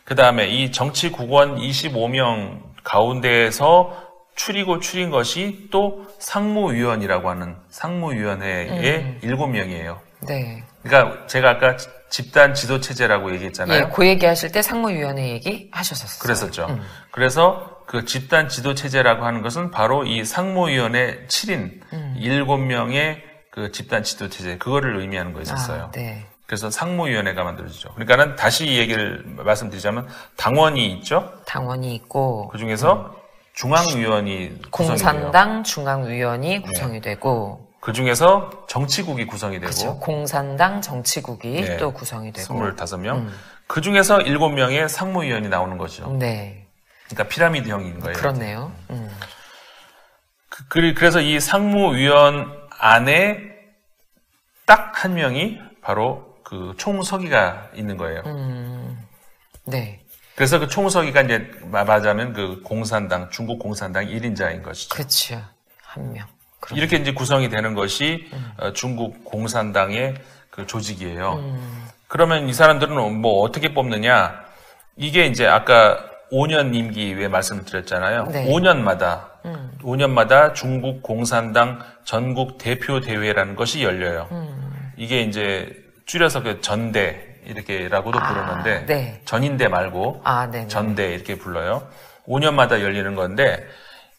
그 다음에 이 정치국원 25명 가운데에서 추린 것이 또 상무위원이라고 하는 상무위원회의 7명이에요. 네. 그러니까 제가 아까 집단 지도체제라고 얘기했잖아요. 예, 그 얘기하실 때 상무위원회 얘기 하셨었어요. 그랬었죠. 그래서 그 집단 지도체제라고 하는 것은 바로 이 상무위원회 7인 7명의 그 집단 지도체제 그거를 의미하는 거였었어요. 네. 그래서 상무위원회가 만들어지죠. 그러니까는 다시 이 얘기를 말씀드리자면 당원이 있죠. 당원이 있고 그 중에서 중앙위원이 공산당 중앙위원이 구성이 되고 그 중에서 정치국이 구성이 되고 그렇죠. 공산당 정치국이 또 구성이 되고 25명 그 중에서 7명의 상무위원이 나오는 거죠. 네. 그러니까 피라미드형인 거예요. 그렇네요. 그래서 이 상무위원 안에 딱 한 명이 바로 그 총서기가 있는 거예요. 네. 그래서 그 총서기가 이제 말하자면 그 공산당, 중국 공산당 1인자인 것이죠. 그렇죠. 한 명. 이렇게 이제 구성이 되는 것이 중국 공산당의 그 조직이에요. 그러면 이 사람들은 뭐 어떻게 뽑느냐? 이게 이제 아까 5년 임기 왜 말씀을 드렸잖아요. 네. 5년마다 중국 공산당 전국 대표 대회라는 것이 열려요. 이게 이제 줄여서 그 전대 이렇게라고도 부르는데 네. 전인대 말고 전대 이렇게 불러요. 5년마다 열리는 건데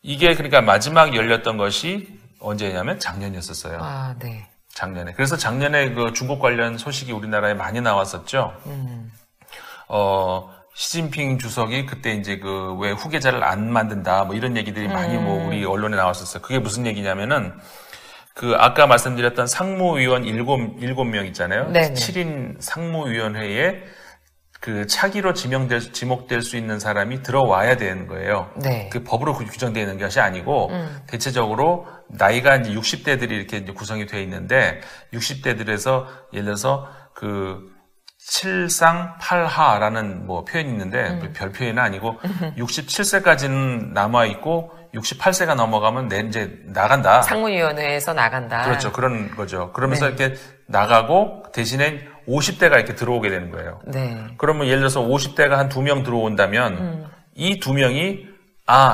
이게 그러니까 마지막 열렸던 것이 언제냐면 작년이었었어요. 네. 작년에. 그래서 작년에 그 중국 관련 소식이 우리나라에 많이 나왔었죠. 시진핑 주석이 그때 이제 그 왜 후계자를 안 만든다 뭐 이런 얘기들이 많이 뭐 우리 언론에 나왔었어요. 그게 무슨 얘기냐면은 그 아까 말씀드렸던 상무위원 7명 있잖아요. 네네. 7인 상무위원회에 그 차기로 지목될 수 있는 사람이 들어와야 되는 거예요. 네. 그 법으로 규정되어 있는 것이 아니고 대체적으로 나이가 이제 60대들이 이렇게 이제 구성이 되어 있는데 60대들에서 예를 들어서 그 7상 8하라는 뭐 표현이 있는데 별 표현은 아니고 67세까지는 남아 있고 68세가 넘어가면 이제 나간다. 상무위원회에서 나간다. 그렇죠. 그런 거죠. 그러면서 이렇게 나가고 대신에 50대가 이렇게 들어오게 되는 거예요. 네. 그러면 예를 들어서 50대가 한 2명 들어온다면 이 2명이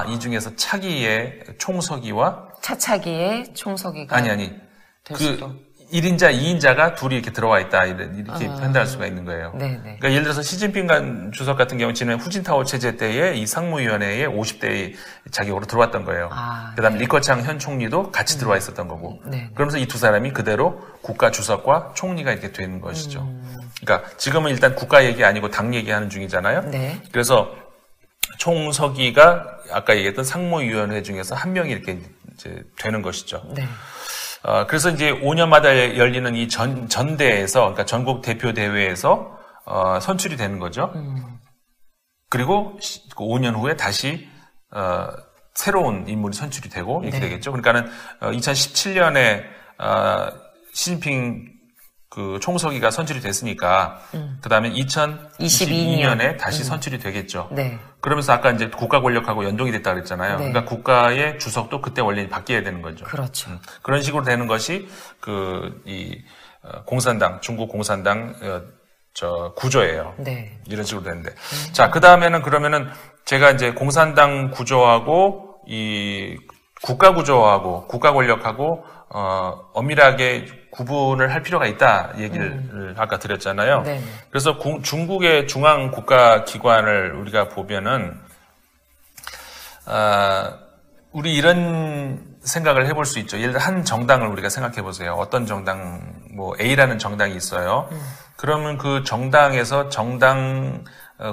이 중에서 차기의 총서기와 차차기의 총서기가 아니 그 1인자, 2인자가 둘이 이렇게 들어와 있다 이렇게 판단할 수가 있는 거예요. 네네. 그러니까 예를 들어서 시진핑 주석 같은 경우 지난 후진타오 체제 때에 이 상무위원회에 50대 자격으로 들어왔던 거예요. 그다음에 리커창 현 총리도 같이 들어와 있었던 거고. 그러면서 이 두 사람이 그대로 국가 주석과 총리가 이렇게 되는 것이죠. 그러니까 지금은 일단 국가 얘기 아니고 당 얘기하는 중이잖아요. 네. 그래서 총서기가 아까 얘기했던 상무위원회 중에서 한 명이 이렇게 이제 되는 것이죠. 네. 그래서 이제 5년마다 열리는 이 전대에서, 그러니까 전국 대표 대회에서, 선출이 되는 거죠. 그리고 5년 후에 다시, 새로운 인물이 선출이 되고, 이렇게 되겠죠. 그러니까는, 2017년에, 시진핑 그 총서기가 선출이 됐으니까, 그 다음에 2022년에 다시 선출이 되겠죠. 네. 그러면서 아까 이제 국가 권력하고 연동이 됐다 그랬잖아요. 네. 그러니까 국가의 주석도 그때 원래 바뀌어야 되는 거죠. 그렇죠. 그런 식으로 되는 것이 공산당, 중국 공산당 구조예요. 네. 이런 식으로 되는데. 자, 그 다음에는 그러면은 제가 이제 공산당 구조하고 이 국가 구조하고 국가 권력하고 엄밀하게 구분을 할 필요가 있다 얘기를 아까 드렸잖아요. 네. 그래서 중국의 중앙 국가 기관을 우리가 보면은 우리 이런 생각을 해볼 수 있죠. 예를 들어 한 정당을 우리가 생각해 보세요. 어떤 정당, 뭐 A라는 정당이 있어요. 그러면 그 정당에서 정당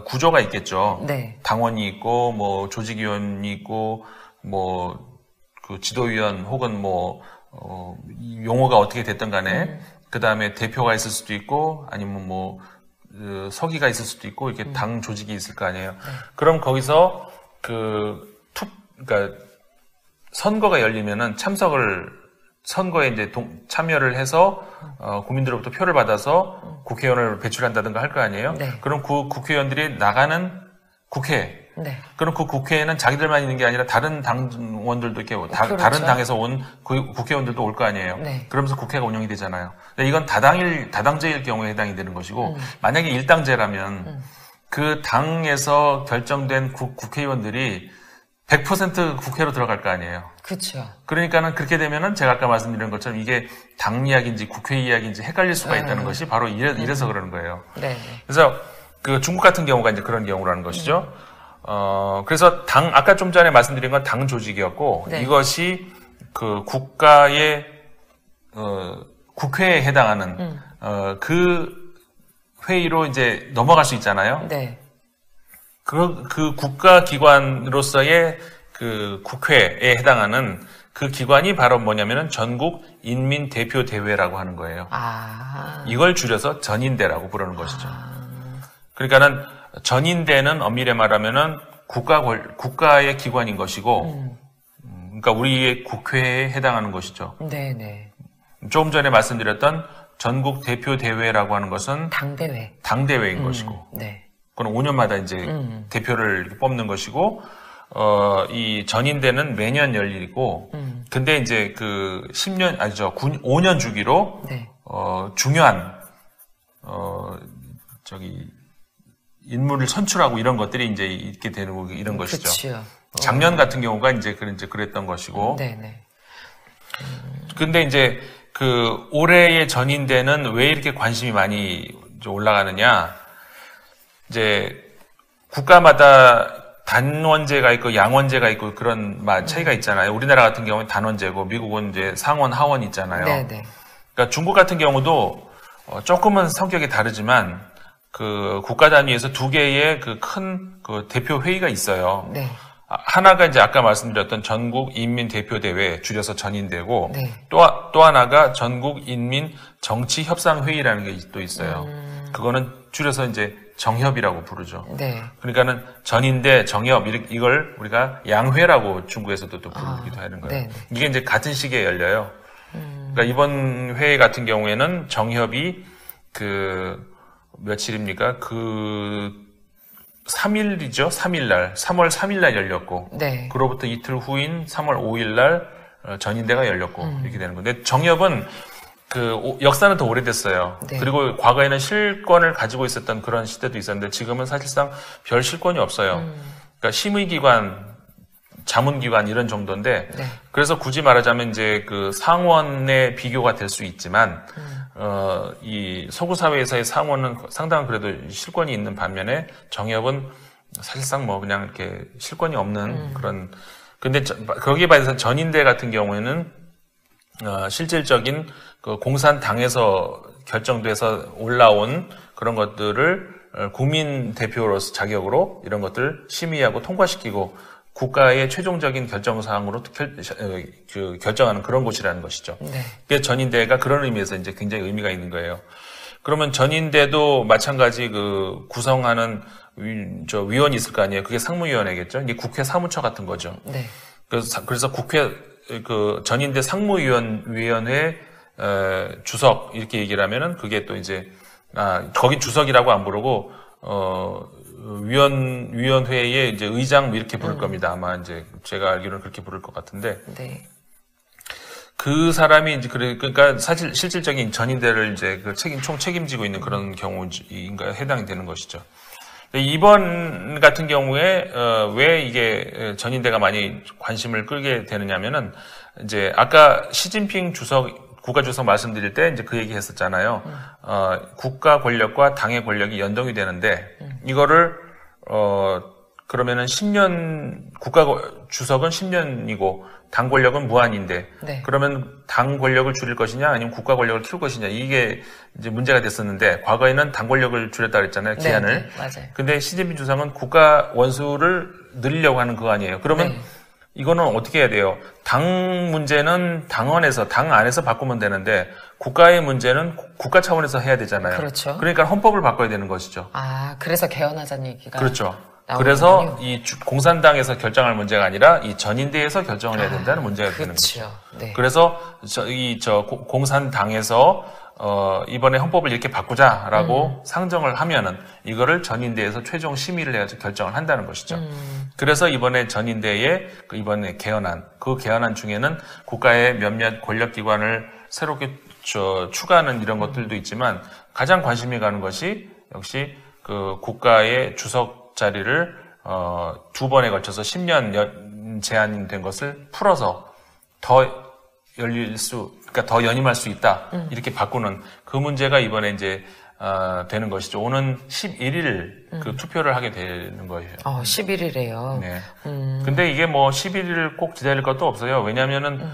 구조가 있겠죠. 네. 당원이 있고 뭐 조직위원이 있고 뭐 그 지도위원 혹은 뭐 용어가 어떻게 됐든 간에 그 다음에 대표가 있을 수도 있고 아니면 뭐 서기가 있을 수도 있고 이렇게 당 조직이 있을 거 아니에요. 그럼 거기서 그러니까 선거가 열리면은 선거에 이제 참여를 해서 국민들로부터 표를 받아서 국회의원을 배출한다든가 할 거 아니에요. 네. 그럼 그 국회의원들이 나가는 국회. 네. 그럼 그 국회에는 자기들만 있는 게 아니라 다른 당원들도 이렇게 그렇죠. 다른 당에서 온 국회의원들도 올 거 아니에요. 네. 그러면서 국회가 운영이 되잖아요. 근데 이건 다당제일 경우에 해당이 되는 것이고 만약에 일당제라면 그 당에서 결정된 국회의원들이 100% 국회로 들어갈 거 아니에요. 그렇죠. 그러니까는 그렇게 되면은 제가 아까 말씀드린 것처럼 이게 당 이야기인지 국회 이야기인지 헷갈릴 수가 있다는 것이 바로 이래서 그러는 거예요. 네. 그래서 그 중국 같은 경우가 이제 그런 경우라는 것이죠. 그래서 아까 좀 전에 말씀드린 건 당 조직이었고, 네. 이것이 그 국가의, 국회에 해당하는, 그 회의로 이제 넘어갈 수 있잖아요. 네. 그 국가기관으로서의 그 국회에 해당하는 그 기관이 바로 뭐냐면은 전국 인민대표대회라고 하는 거예요. 이걸 줄여서 전인대라고 부르는 것이죠. 그러니까는 전인대는 엄밀히 말하면은 국가의 기관인 것이고, 그러니까 우리의 국회에 해당하는 것이죠. 네네. 조금 전에 말씀드렸던 전국 대표 대회라고 하는 것은 당대회. 당대회인 것이고, 네. 그건 5년마다 이제 대표를 뽑는 것이고, 이 전인대는 매년 열리고, 근데 이제 그 5년 주기로, 네. 중요한, 인물을 선출하고 이런 것들이 이제 있게 되는 이런 것이죠. 그치요. 작년 같은 경우가 이제 그랬던 것이고. 네네. 근데 이제 그 올해의 전인대는 왜 이렇게 관심이 많이 올라가느냐? 이제 국가마다 단원제가 있고 양원제가 있고 그런 차이가 있잖아요. 우리나라 같은 경우는 단원제고 미국은 이제 상원, 하원 있잖아요. 네네. 그러니까 중국 같은 경우도 조금은 성격이 다르지만 그 국가 단위에서 두 개의 그 큰 그 대표 회의가 있어요. 네. 하나가 이제 아까 말씀드렸던 전국 인민 대표 대회 줄여서 전인대고 네. 또 하나가 전국 인민 정치 협상 회의라는 게 또 있어요. 그거는 줄여서 이제 정협이라고 부르죠. 네. 그러니까는 전인대, 정협 이걸 우리가 양회라고 중국에서도 또 부르기도 하는 거예요. 네네. 이게 이제 같은 시기에 열려요. 그러니까 이번 회의 같은 경우에는 정협이 며칠입니까? 3일이죠. 3일 3월 3일 날 열렸고. 네. 그로부터 이틀 후인 3월 5일 날 전인대가 열렸고 이렇게 되는 건데 정협은 역사는 더 오래됐어요. 네. 그리고 과거에는 실권을 가지고 있었던 그런 시대도 있었는데 지금은 사실상 별 실권이 없어요. 그러니까 심의기관, 자문기관 이런 정도인데 네. 그래서 굳이 말하자면 이제 그 상원의 비교가 될 수 있지만 이 서구 사회에서의 상원은 상당한 그래도 실권이 있는 반면에 정협은 사실상 뭐 그냥 이렇게 실권이 없는 그런. 근데 거기에 반해서 전인대 같은 경우에는 실질적인 그 공산당에서 결정돼서 올라온 그런 것들을 국민 대표로서 자격으로 이런 것들을 심의하고 통과시키고 국가의 최종적인 결정 사항으로 결정하는 그런 곳이라는 것이죠. 네. 그래서 전인대가 그런 의미에서 이제 굉장히 의미가 있는 거예요. 그러면 전인대도 마찬가지 구성하는 위원이 있을 거 아니에요. 그게 상무위원회겠죠. 이게 국회 사무처 같은 거죠. 네. 그래서 국회 전인대 상무위원회 주석 이렇게 얘기를 하면은 그게 또 이제 거기 주석이라고 안 부르고 위원회의 이제 의장 이렇게 부를 겁니다. 아마 이제 제가 알기로는 그렇게 부를 것 같은데. 네. 그 사람이 이제 그러니까 사실 실질적인 전인대를 이제 총 책임지고 있는 그런 경우인가 해당이 되는 것이죠. 이번 같은 경우에 왜 이게 전인대가 많이 관심을 끌게 되느냐면은 이제 아까 시진핑 국가 주석 말씀드릴 때 이제 그 얘기 했었잖아요. 국가 권력과 당의 권력이 연동이 되는데 이거를 그러면은 10년 국가 주석은 10년이고 당 권력은 무한인데 네. 그러면 당 권력을 줄일 것이냐 아니면 국가 권력을 키울 것이냐 이게 이제 문제가 됐었는데 과거에는 당 권력을 줄였다 그랬잖아요. 기한을. 네, 맞아요. 근데 시진핑 주석은 국가 원수를 늘리려고 하는 그거 아니에요. 그러면 네. 이거는 어떻게 해야 돼요? 당 문제는 당 안에서 바꾸면 되는데 국가의 문제는 국가 차원에서 해야 되잖아요. 그렇죠. 그러니까 헌법을 바꿔야 되는 것이죠. 그래서 개헌하자는 얘기가. 그렇죠. 나오는군요. 그래서 이 공산당에서 결정할 문제가 아니라 이 전인대에서 결정을 해야 된다는 문제가 되는 거죠. 그렇죠. 네. 그래서 공산당에서 이번에 헌법을 이렇게 바꾸자라고 상정을 하면은 이거를 전인대에서 최종 심의를 해서 결정을 한다는 것이죠. 그래서 이번에 전인대에 이번에 개헌안 중에는 국가의 몇몇 권력기관을 새롭게 추가하는 이런 것들도 있지만 가장 관심이 가는 것이 역시 그 국가의 주석 자리를 2번에 걸쳐서 10년 제한된 것을 풀어서 더 더 연임할 수 있다. 이렇게 바꾸는 그 문제가 이번에 이제 되는 것이죠. 오는 11일 그 투표를 하게 되는 거예요. 11일이에요. 네. 근데 이게 뭐 11일을 꼭 기다릴 것도 없어요. 왜냐면은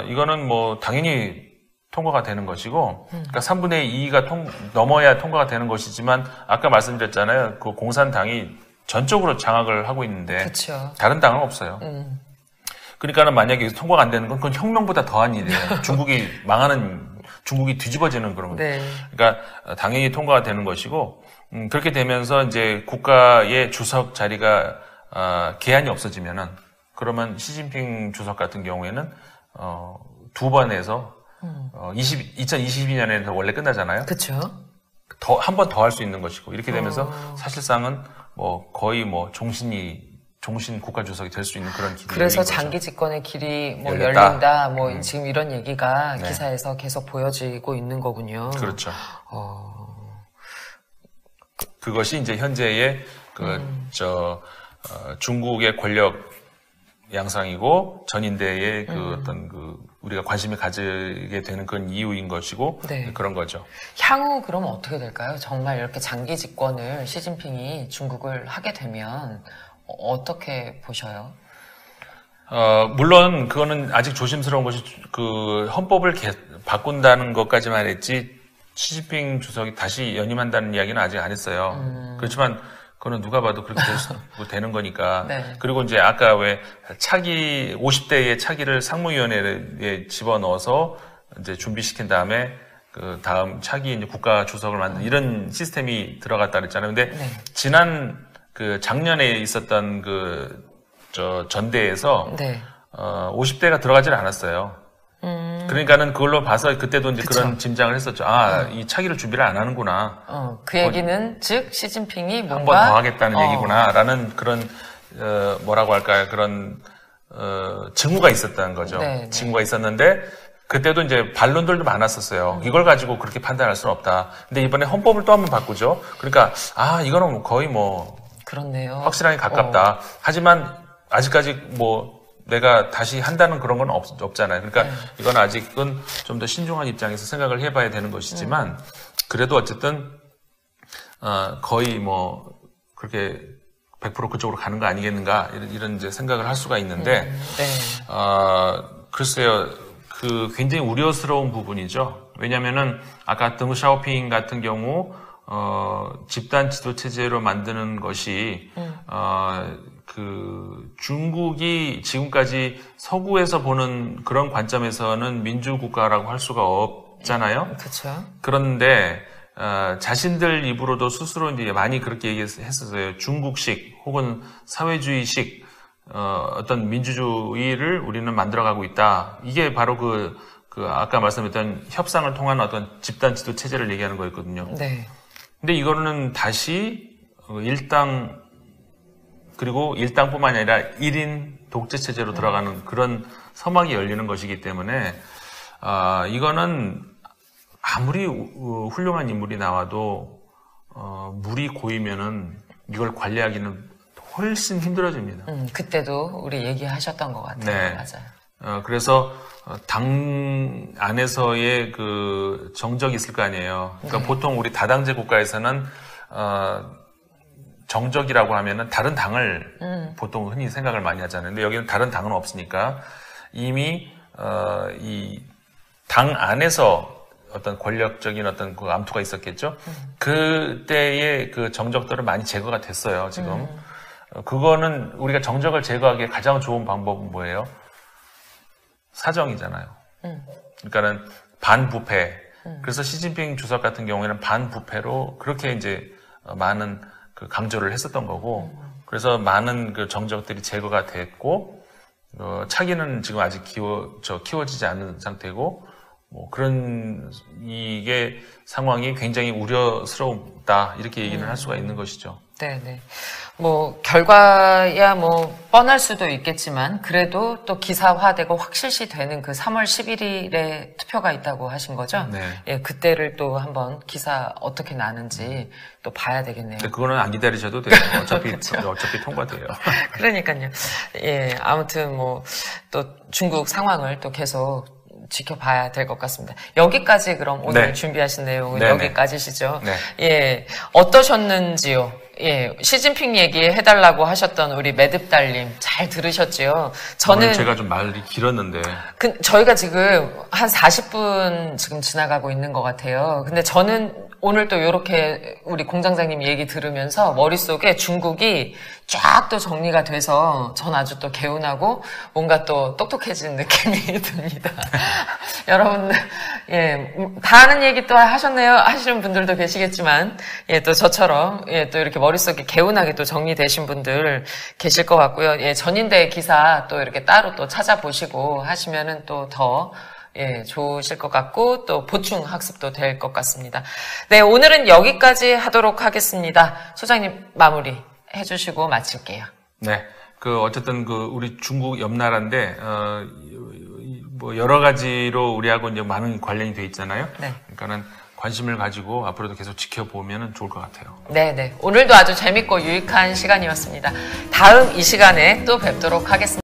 이거는 뭐 당연히 통과가 되는 것이고, 그러니까 3분의 2가 넘어야 통과가 되는 것이지만, 아까 말씀드렸잖아요. 그 공산당이 전적으로 장악을 하고 있는데, 그쵸. 다른 당은 없어요. 그러니까는 만약에 통과가 안 되는 건 그건 혁명보다 더한 일이에요. 중국이 뒤집어지는 그런 거예요. 네. 그러니까 당연히 통과가 되는 것이고, 그렇게 되면서 이제 국가의 주석 자리가 개한이 없어지면은, 그러면 시진핑 주석 같은 경우에는 2번에서 2022년에는 원래 끝나잖아요. 그렇죠. 한 번 더 할 수 있는 것이고 이렇게 되면서 사실상은 뭐 거의 뭐 종신 국가주석이 될 수 있는 그런 길이 그래서 열린 장기 집권의 길이 뭐 열렸다. 열린다 뭐 지금 이런 얘기가 네. 기사에서 계속 보여지고 있는 거군요. 그렇죠. 그것이 이제 현재의 중국의 권력 양상이고 전인대의 어떤 우리가 관심을 가지게 되는 그런 이유인 것이고 네. 그런 거죠. 향후 그럼 어떻게 될까요? 정말 이렇게 장기 집권을 시진핑이 중국을 하게 되면 어떻게 보셔요? 물론 그거는 아직 조심스러운 것이 그 헌법을 바꾼다는 것까지만 했지 시진핑 주석이 다시 연임한다는 이야기는 아직 안 했어요. 그렇지만 그거는 누가 봐도 그렇게 되는 거니까. 네. 그리고 이제 아까 왜 50대의 차기를 상무위원회에 집어넣어서 이제 준비시킨 다음에 그 다음 차기 이제 국가 주석을 만든 이런 시스템이 들어갔다 그랬잖아요. 근데 네. 지난 그 작년에 있었던 전대에서 네. 50대가 들어가질 않았어요. 그러니까는 그걸로 봐서 그때도 이제 그쵸. 그런 짐작을 했었죠. 이 차기를 준비를 안 하는구나. 그 얘기는 즉 시진핑이 한 번 뭔가 더 하겠다는 얘기구나라는 그런 뭐라고 할까요? 그런 징후가 있었다는 거죠. 네. 징후가 있었는데 그때도 이제 반론들도 많았었어요. 이걸 가지고 그렇게 판단할 수는 없다. 근데 이번에 헌법을 또 한 번 바꾸죠. 그러니까 이거는 거의 뭐 그렇네요. 확실하게 가깝다. 하지만 아직까지 뭐 내가 다시 한다는 그런 건 없잖아요. 그러니까 이건 아직은 좀 더 신중한 입장에서 생각을 해봐야 되는 것이지만 그래도 어쨌든 거의 뭐 그렇게 100% 그쪽으로 가는 거 아니겠는가 이런 이제 생각을 할 수가 있는데 네. 글쎄요. 그 굉장히 우려스러운 부분이죠. 왜냐면은 아까 등 샤오핑 같은 경우 집단 지도 체제로 만드는 것이 그 중국이 지금까지 서구에서 보는 그런 관점에서는 민주국가라고 할 수가 없잖아요. 그렇죠. 그런데 자신들 입으로도 스스로 이제 많이 그렇게 얘기했었어요. 중국식 혹은 사회주의식 어떤 민주주의를 우리는 만들어가고 있다. 이게 바로 그 아까 말씀드렸던 협상을 통한 어떤 집단 지도 체제를 얘기하는 거였거든요. 네. 근데 이거는 다시 일당 그리고 일당뿐만이 아니라 1인 독재 체제로 들어가는 그런 서막이 열리는 것이기 때문에 이거는 아무리 훌륭한 인물이 나와도 물이 고이면은 이걸 관리하기는 훨씬 힘들어집니다. 그때도 우리 얘기하셨던 것 같아요. 네. 맞아요. 그래서 당 안에서의 그 정적이 있을 거 아니에요. 그러니까 보통 우리 다당제 국가에서는 정적이라고 하면은 다른 당을 보통 흔히 생각을 많이 하잖아요. 근데 여기는 다른 당은 없으니까 이미 이 당 안에서 어떤 권력적인 어떤 그 암투가 있었겠죠. 그때의 그 정적들은 많이 제거가 됐어요. 지금 그거는 우리가 정적을 제거하기에 가장 좋은 방법은 뭐예요? 사정이잖아요. 그러니까는 반부패. 그래서 시진핑 주석 같은 경우에는 반부패로 그렇게 이제 많은 그 강조를 했었던 거고, 그래서 많은 그 정적들이 제거가 됐고, 차기는 지금 아직 키워지지 않은 상태고, 뭐 그런 이게 상황이 굉장히 우려스럽다 이렇게 얘기는 할 수가 있는 것이죠. 네네. 뭐 결과야 뭐 뻔할 수도 있겠지만 그래도 또 기사화되고 확실시 되는 그 3월 11일에 투표가 있다고 하신 거죠? 네. 예, 그때를 또 한번 기사 어떻게 나는지 또 봐야 되겠네요. 근데 그거는 안 기다리셔도 돼요. 어차피 통과돼요. 그러니까요. 예, 아무튼 뭐 또 중국 상황을 또 계속 지켜봐야 될 것 같습니다. 여기까지 그럼 오늘 네. 준비하신 내용은 네네. 여기까지시죠? 네. 예, 어떠셨는지요? 예, 시진핑 얘기해달라고 하셨던 우리 매듭달님 잘 들으셨지요? 저는 제가 좀 말이 길었는데 저희가 지금 한 40분 지금 지나가고 있는 것 같아요. 근데 저는 오늘 또 이렇게 우리 공장장님 얘기 들으면서 머릿속에 중국이 쫙 또 정리가 돼서 전 아주 또 개운하고 뭔가 또 똑똑해진 느낌이 듭니다. 여러분들, 예, 다 아는 얘기 또 하셨네요. 하시는 분들도 계시겠지만, 예, 또 저처럼, 예, 또 이렇게 머릿속에 개운하게 또 정리되신 분들 계실 것 같고요. 예, 전인대 기사 또 이렇게 따로 또 찾아보시고 하시면은 또 더 예, 좋으실 것 같고 또 보충 학습도 될 것 같습니다. 네, 오늘은 여기까지 하도록 하겠습니다. 소장님 마무리 해주시고 마칠게요. 네, 어쨌든 우리 중국 옆 나라인데 뭐 여러 가지로 우리하고 이제 많은 관련이 돼 있잖아요. 네. 그러니까는 관심을 가지고 앞으로도 계속 지켜보면 좋을 것 같아요. 네네. 오늘도 아주 재밌고 유익한 시간이었습니다. 다음 이 시간에 또 뵙도록 하겠습니다.